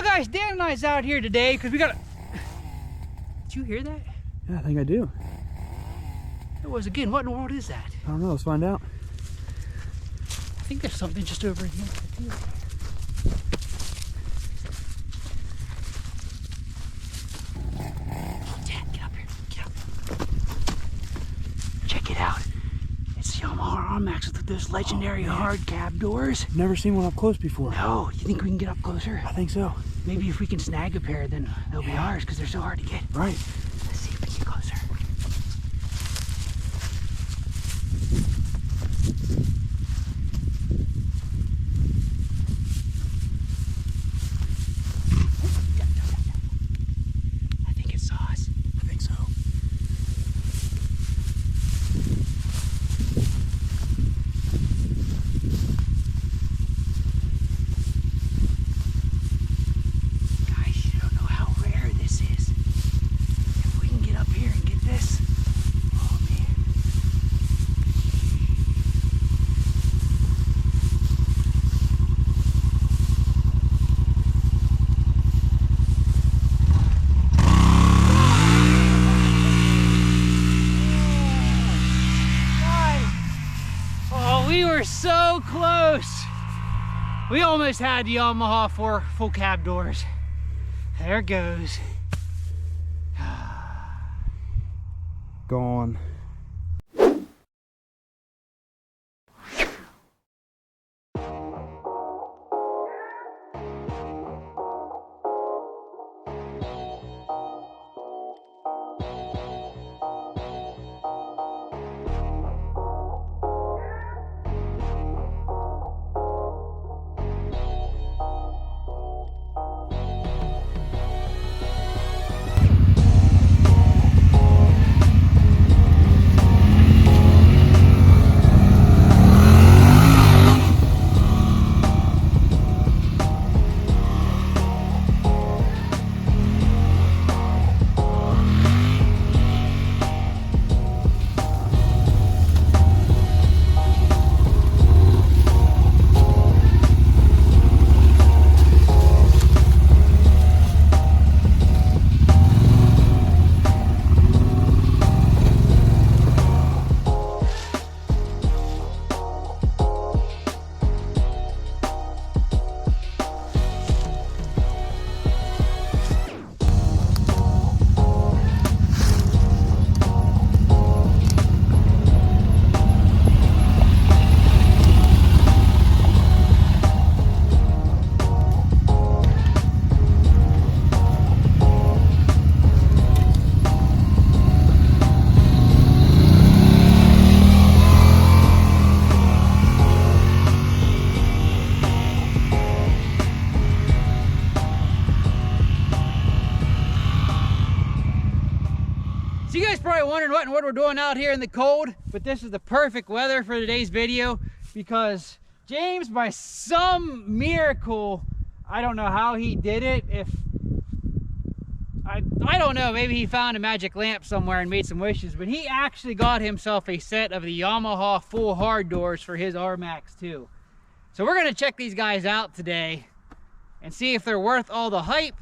guys, Dan and I's out here today because we got a... Did you hear that? Yeah, I think I do. It was again. What in the world is that? I don't know. Let's find out. I think there's something just over here. Dad, get up here. Get up. Check it out. It's the Yamaha Rmax with those legendary hard cab doors. Never seen one up close before. No, you think we can get up closer? I think so. Maybe if we can snag a pair, then they'll be ours because they're so hard to get. Right. Let's see if we can get closer. I think it saw us. I think so. Guys, you don't know how rare this is. If we can get up here and get this, oh man. Guys, oh, we were so close. We almost had the Yamaha 4 full cab doors. There it goes. Gone. So you guys probably wondering what we're doing out here in the cold, but this is the perfect weather for today's video because James, by some miracle, I don't know how he did it. If I don't know, maybe he found a magic lamp somewhere and made some wishes, but he actually got himself a set of the Yamaha full hard doors for his Rmax too. So we're gonna check these guys out today and see if they're worth all the hype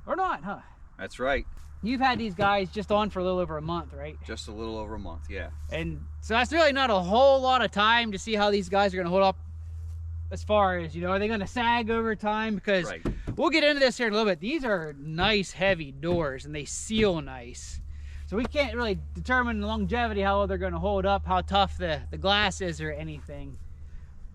or not, huh? That's right. You've had these guys just on for a little over a month, right? Just a little over a month, yeah. And so that's really not a whole lot of time to see how these guys are going to hold up as far as, you know, are they going to sag over time? Because Right. we'll get into this here in a little bit. These are nice, heavy doors, and they seal nice. So we can't really determine the longevity, how well they're going to hold up, how tough the glass is or anything.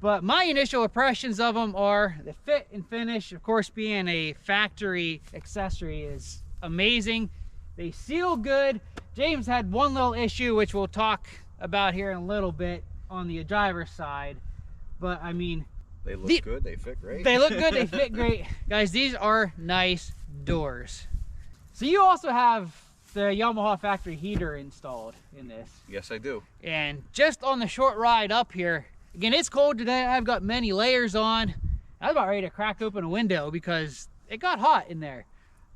But my initial impressions of them are the fit and finish, of course, being a factory accessory is amazing. They seal good. James had one little issue, which we'll talk about here in a little bit on the driver's side. But I mean, They look good, they fit great. they look good, they fit great. Guys, these are nice doors. So you also have the Yamaha factory heater installed in this. Yes, I do. And just on the short ride up here, again, it's cold today. I've got many layers on. I was about ready to crack open a window because it got hot in there.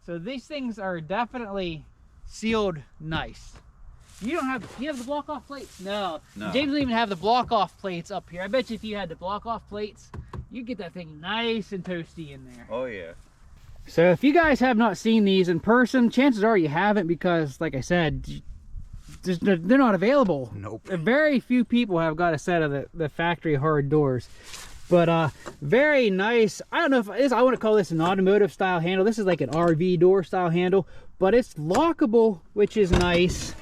So these things are definitely sealed nice. You don't have, do you have the block off plates? No. No. James doesn't even have the block off plates up here. I bet you if you had the block off plates, you get that thing nice and toasty in there. Oh yeah. So if you guys have not seen these in person, chances are you haven't, because like I said, they're not available. Nope. Very few people have got a set of the factory hard doors. But very nice. I don't know if I want to call this an automotive style handle. This is like an RV door style handle, but it's lockable, which is nice.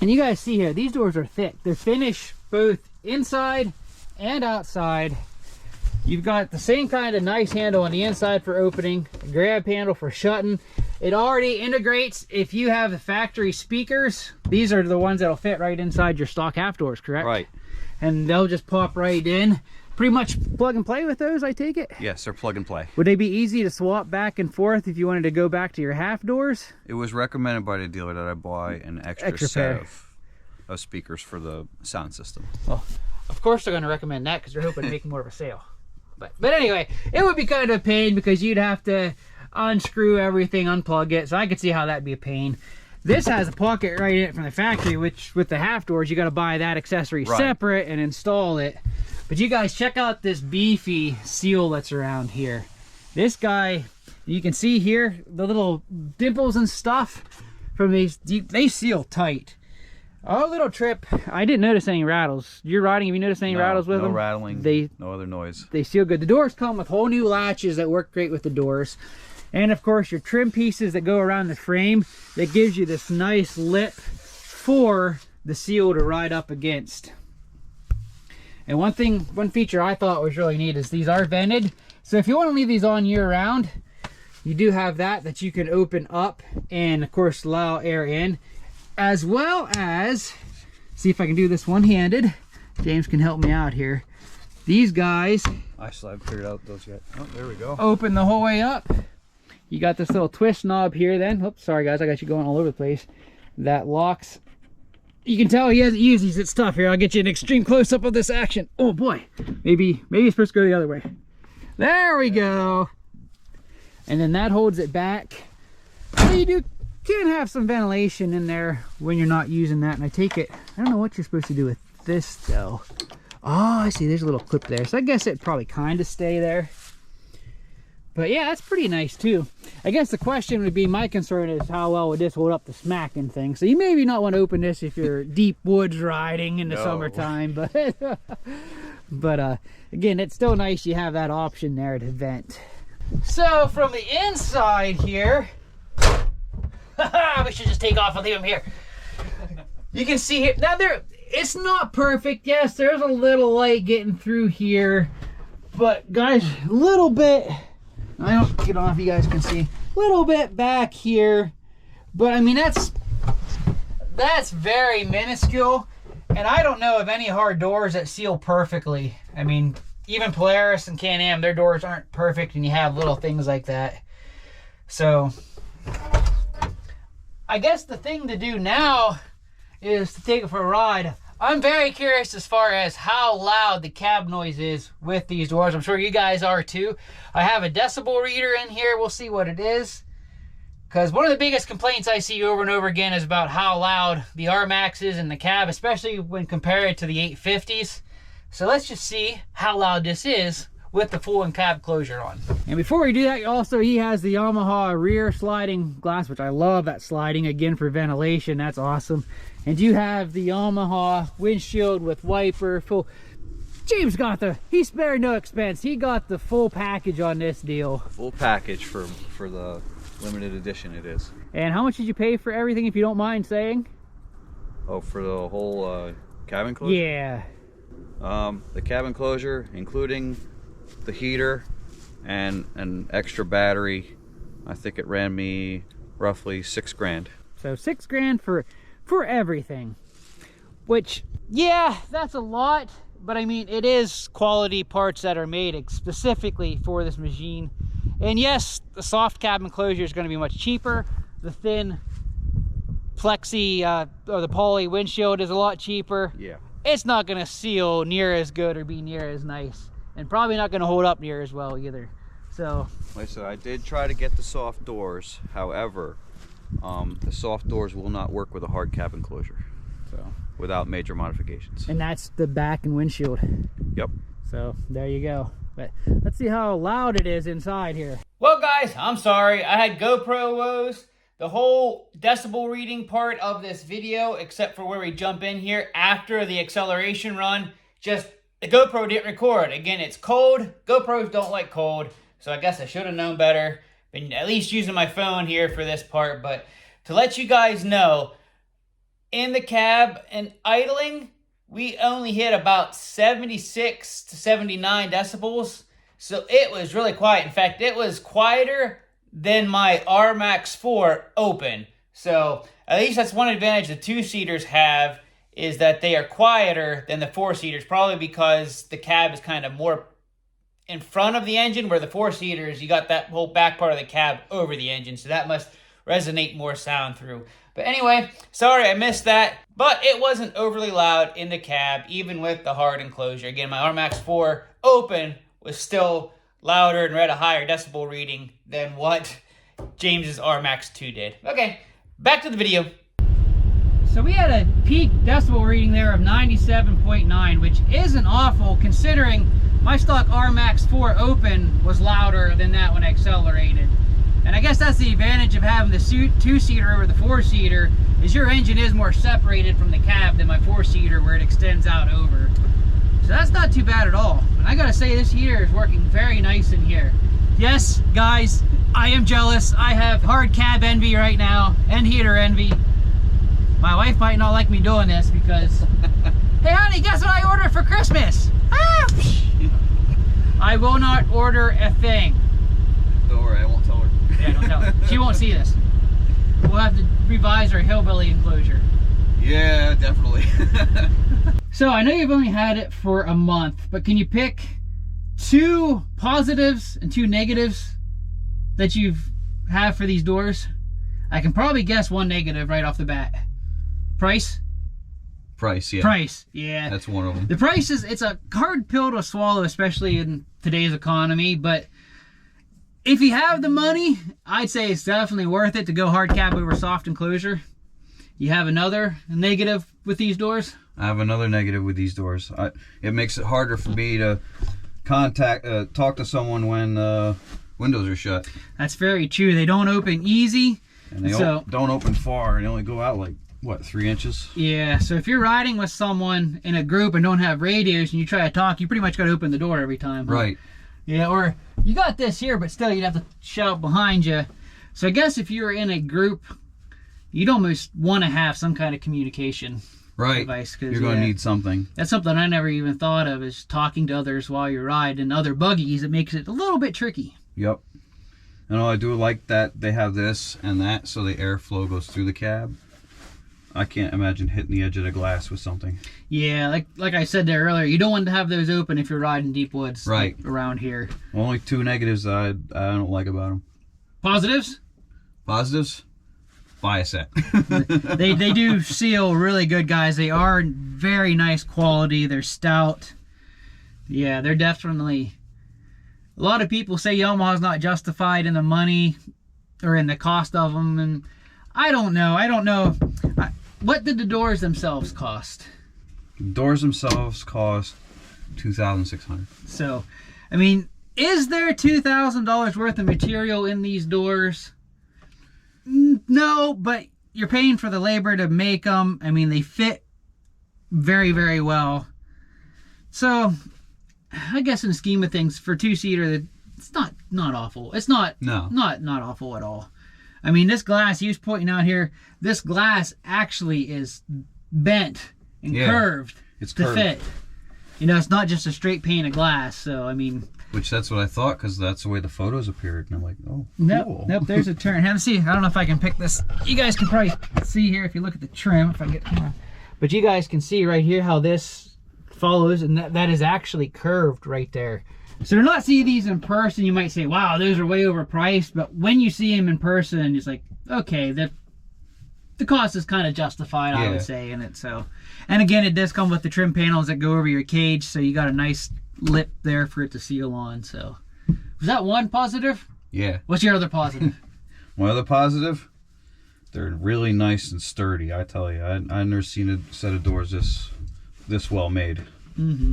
And you guys see here, these doors are thick. They're finished both inside and outside. You've got the same kind of nice handle on the inside for opening, a grab handle for shutting. It already integrates, if you have the factory speakers, these are the ones that'll fit right inside your stock half doors, correct? Right. And they'll just pop right in. Pretty much plug and play with those, I take it? Yes, they're plug and play. Would they be easy to swap back and forth if you wanted to go back to your half doors? It was recommended by the dealer that I buy an extra set of speakers for the sound system. Well, of course they're going to recommend that because they're hoping to make more of a sale. But anyway, it would be kind of a pain because you'd have to unscrew everything, unplug it. So I could see how that'd be a pain. This has a pocket right in it from the factory, which with the half doors, you got to buy that accessory separate and install it. But you guys check out this beefy seal that's around here. This guy, you can see here, the little dimples and stuff from these, they seal tight. Our little trip, I didn't notice any rattles. You're riding, have you noticed any rattles with them? No rattling, no other noise. They seal good. The doors come with whole new latches that work great with the doors. And of course your trim pieces that go around the frame, that gives you this nice lip for the seal to ride up against. And one feature I thought was really neat is these are vented. So if you want to leave these on year round, you do have that you can open up and of course allow air in. As well as, see if I can do this one-handed. James can help me out here. These guys, I still haven't figured out those yet. Oh, there we go. Open the whole way up. You got this little twist knob here then. Oops, sorry guys, I got you going all over the place. That locks. You can tell he hasn't used these. It's tough here. I'll get you an extreme close-up of this action. Oh boy, maybe it's supposed to go the other way. There we go. And then that holds it back. So you can have some ventilation in there when you're not using that. And I take it, I don't know what you're supposed to do with this though. Oh, I see, there's a little clip there. So I guess it'd probably kind of stay there. But yeah, that's pretty nice too. I guess the question would be, my concern is how well would this hold up the smacking thing. So you maybe not want to open this if you're deep woods riding in the summertime, but again, it's still nice you have that option there to vent. So from the inside here, we should just take off and leave them here. You can see here, now it's not perfect. Yes, there's a little light getting through here, but guys, a little bit, I don't know if you guys can see, a little bit back here, but I mean, that's very minuscule, and I don't know of any hard doors that seal perfectly. I mean, even Polaris and Can-Am, their doors aren't perfect, and you have little things like that. So I guess the thing to do now is to take it for a ride. I'm very curious as far as how loud the cab noise is with these doors. I'm sure you guys are too. I have a decibel reader in here. We'll see what it is. Because one of the biggest complaints I see over and over again is about how loud the Rmax is in the cab, especially when compared to the 850s. So let's just see how loud this is with the full cab closure on. And before we do that, also he has the Yamaha rear sliding glass, which I love that sliding, again for ventilation. That's awesome. And you have the Yamaha windshield with wiper, full. James got he spared no expense. He got the full package on this deal. Full package for the limited edition it is. And how much did you pay for everything, if you don't mind saying? Oh, for the whole cabin closure? Yeah. The cabin closure, including the heater and an extra battery, I think it ran me roughly $6 grand. So $6 grand for everything, which, yeah, that's a lot, but I mean, it is quality parts that are made specifically for this machine. And yes, the soft cabin closure is going to be much cheaper. The thin plexi or the poly windshield is a lot cheaper. Yeah, it's not going to seal near as good or be near as nice, and probably not going to hold up near as well either. So like I said, I did try to get the soft doors. However, the soft doors will not work with a hard cabin closure, so without major modifications. And that's the back and windshield. Yep. So there you go. But let's see how loud it is inside here. Well guys, I'm sorry. I had GoPro woes the whole decibel reading part of this video, except for where we jump in here after the acceleration run. Just the GoPro didn't record. Again, it's cold. GoPros don't like cold. So I guess I should have known better. Been at least using my phone here for this part. But to let you guys know, in the cab and idling, we only hit about 76 to 79 decibels. So it was really quiet. In fact, it was quieter than my Rmax 4 open. So at least that's one advantage the two-seaters have, is that they are quieter than the four-seaters, probably because the cab is kind of more in front of the engine, where the four-seaters, you got that whole back part of the cab over the engine. So that must resonate more sound through. But anyway, sorry I missed that. But it wasn't overly loud in the cab, even with the hard enclosure. Again, my Rmax 4 open was still louder and read a higher decibel reading than what James's Rmax 2 did. Okay, back to the video. So we had a peak decibel reading there of 97.9, which isn't awful considering my stock Rmax 4 open was louder than that when I accelerated. And I guess that's the advantage of having the two-seater over the four-seater, is your engine is more separated from the cab than my four-seater where it extends out over. So that's not too bad at all. And I gotta say, this heater is working very nice in here. Yes, guys, I am jealous. I have hard cab envy right now, and heater envy. My wife might not like me doing this because, hey honey, guess what I ordered for Christmas? Ah! I will not order a thing. Don't worry, I won't tell her. Yeah, don't tell her. She won't see this. We'll have to revise our hillbilly enclosure. Yeah, definitely. So I know you've only had it for a month, but can you pick 2 positives and 2 negatives that you've have for these doors? I can probably guess 1 negative right off the bat. Price? Price, yeah. Price, yeah. That's one of them. The price is, it's a hard pill to swallow, especially in today's economy, but if you have the money, I'd say it's definitely worth it to go hard cab over soft enclosure. You have another negative with these doors? I have another negative with these doors. It makes it harder for me to talk to someone when windows are shut. That's very true. They don't open easy. And they don't open far. They only go out like, what, 3 inches? Yeah, so if you're riding with someone in a group and don't have radios and you try to talk, you pretty much got to open the door every time. Right. Yeah, or you got this here, but still you'd have to shout behind you. So I guess if you're in a group, you'd almost want to have some kind of communication device. You're going to need something. That's something I never even thought of, is talking to others while you ride. And other buggies, it makes it a little bit tricky. Yep. And I do like that they have this and that, so the airflow goes through the cab. I can't imagine hitting the edge of the glass with something. Yeah, like I said there earlier, you don't want to have those open if you're riding deep woods right around here. Only 2 negatives I don't like about them. Positives? Positives? Buy a set. they do seal really good, guys. They are very nice quality. They're stout. Yeah, they're definitely... A lot of people say Yamaha's not justified in the money or in the cost of them, and I don't know. What did the doors themselves cost? The doors themselves cost $2,600. So, I mean, is there $2,000 worth of material in these doors? No, but you're paying for the labor to make them. I mean, they fit very, very well. So, I guess in the scheme of things, for two-seater, it's not awful. It's not awful at all. I mean, this glass, he was pointing out here, this glass actually is bent and curved to fit. You know, it's not just a straight pane of glass. So, I mean... Which that's what I thought, because that's the way the photos appeared. And I'm like, oh, cool. Nope, there's a turn. Have a see. I don't know if I can pick this. You guys can probably see here if you look at the trim, if I get... But you guys can see right here how this follows, and that is actually curved right there. So to not see these in person, you might say, wow, those are way overpriced. But when you see them in person, it's like, okay, the cost is kind of justified, I would say, in it. So, and again, it does come with the trim panels that go over your cage, so you got a nice lip there for it to seal on. So, was that one positive? Yeah. What's your other positive? My other positive? They're really nice and sturdy, I tell you. I've never seen a set of doors this well made. Mm-hmm.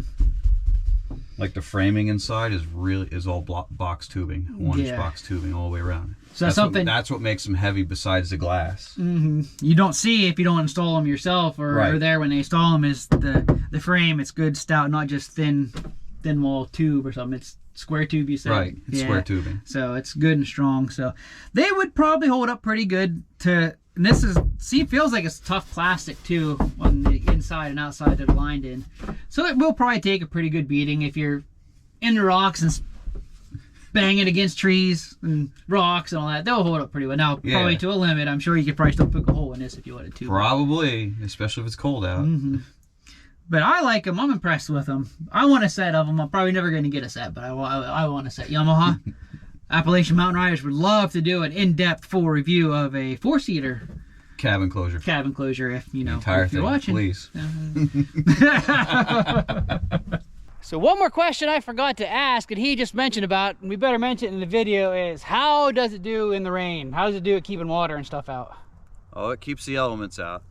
Like the framing inside is all box tubing, 1-inch box tubing all the way around. So that's what makes them heavy besides the glass. You don't see if you don't install them yourself, or there when they install them is the frame. It's good stout, not just thin wall tube or something. It's square tube, you said? Right, it's square tubing. So it's good and strong. So they would probably hold up pretty good to, and this is, see, it feels like it's tough plastic too on the inside and outside that are lined in. So it will probably take a pretty good beating if you're in the rocks and banging against trees and rocks and all that. They'll hold up pretty well. Now, probably to a limit. I'm sure you could probably still poke a hole in this if you wanted to. Probably, especially if it's cold out. But I like them. I'm impressed with them. I want a set of them. I'm probably never going to get a set, but I want a set. Yamaha. Appalachian Mountain Riders would love to do an in-depth full review of a 4-seater cabin closure. If you know, if you're watching, please. So one more question I forgot to ask, and he just mentioned about, and we better mention it in the video, is how does it do in the rain? How does it do at keeping water and stuff out? Oh, it keeps the elements out.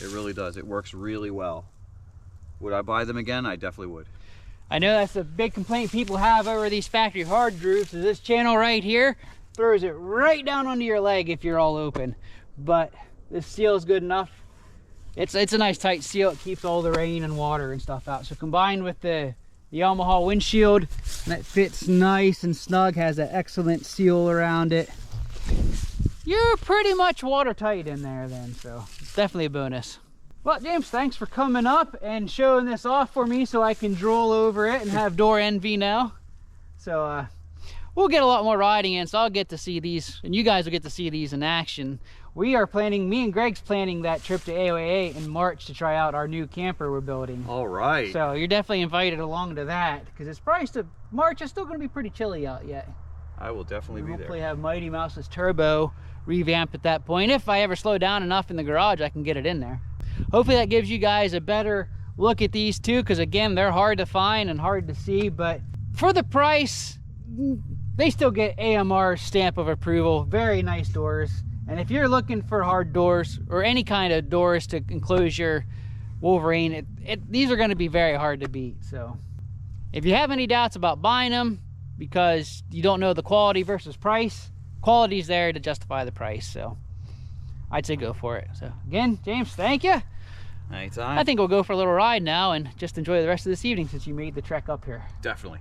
It really does. It works really well. Would I buy them again? I definitely would. I know that's a big complaint people have over these factory hard grooves. So this channel right here throws it right down onto your leg if you're all open. But this seal is good enough. It's a nice tight seal. It keeps all the rain and water and stuff out. So combined with the Yamaha windshield, that fits nice and snug, has an excellent seal around it. You're pretty much watertight in there then, so it's definitely a bonus. Well, James, thanks for coming up and showing this off for me so I can drool over it and have door envy now. So we'll get a lot more riding in, so I'll get to see these, and you guys will get to see these in action. We are planning, me and Greg's planning that trip to AOA in March to try out our new camper we're building. All right. So you're definitely invited along to that, because it's probably still, March is still going to be pretty chilly out yet. I will definitely be there. Hopefully have Mighty Mouse's turbo revamped at that point. If I ever slow down enough in the garage, I can get it in there. Hopefully that gives you guys a better look at these two, because again, they're hard to find and hard to see, but for the price, they still get AMR's stamp of approval. Very nice doors. And if you're looking for hard doors or any kind of doors to enclose your Wolverine, these are going to be very hard to beat. So if you have any doubts about buying them because you don't know the quality versus price, quality's there to justify the price. So I'd say go for it. So again, James, thank you. Anytime. I think we'll go for a little ride now and just enjoy the rest of this evening since you made the trek up here. Definitely.